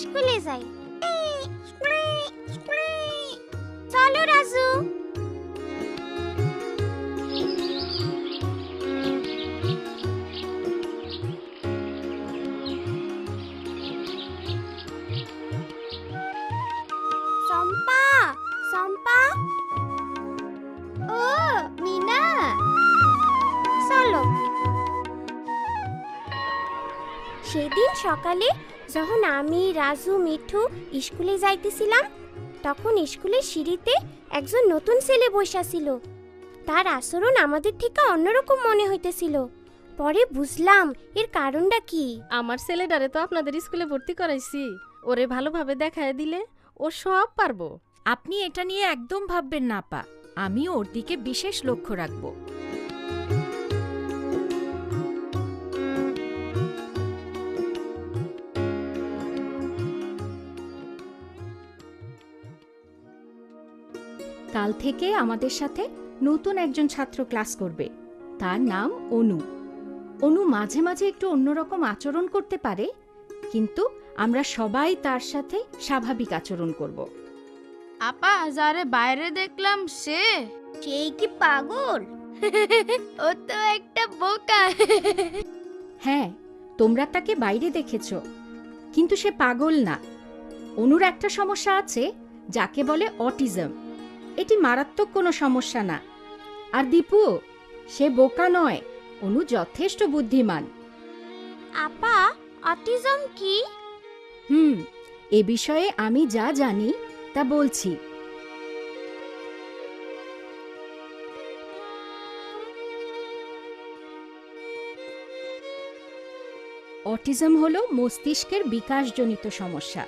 স্কুলে যাই। চলো রাজু। চম্পা, চম্পা। ও মিনা, চলো। সেদিন সকালে যখন আমি, রাজু, মিঠু স্কুলে যাইতেছিলাম, তখন স্কুলের সিঁড়িতে একজন নতুন ছেলে বসা ছিল। তার আচরণ আমাদের থেকে অন্যরকম মনে হইতেছিল। পরে বুঝলাম এর কারণটা কি। আমার ছেলেটারে তো আপনাদের স্কুলে ভর্তি করাইছি, ওরে ভালোভাবে দেখায় দিলে ও সব পারবো। আপনি এটা নিয়ে একদম ভাববেন না আপা, আমি ওর দিকে বিশেষ লক্ষ্য রাখব। কাল থেকে আমাদের সাথে নতুন একজন ছাত্র ক্লাস করবে। তার নাম অনু। অনু মাঝে মাঝে একটু অন্যরকম আচরণ করতে পারে, কিন্তু আমরা সবাই তার সাথে স্বাভাবিক আচরণ করব। আপা, যারে বাইরে দেখলাম সেই কি পাগল? ও তো একটা বোকা। হ্যাঁ, তোমরা তাকে বাইরে দেখেছ, কিন্তু সে পাগল না। অনুর একটা সমস্যা আছে যাকে বলে অটিজম। এটি মারাত্মক কোনো সমস্যা না। আর দীপু, সে বোকা নয়, অনু যথেষ্ট বুদ্ধিমান। আপা, অটিজম কি? এ বিষয়ে আমি যা জানি তা বলছি। অটিজম হলো মস্তিষ্কের বিকাশজনিত সমস্যা।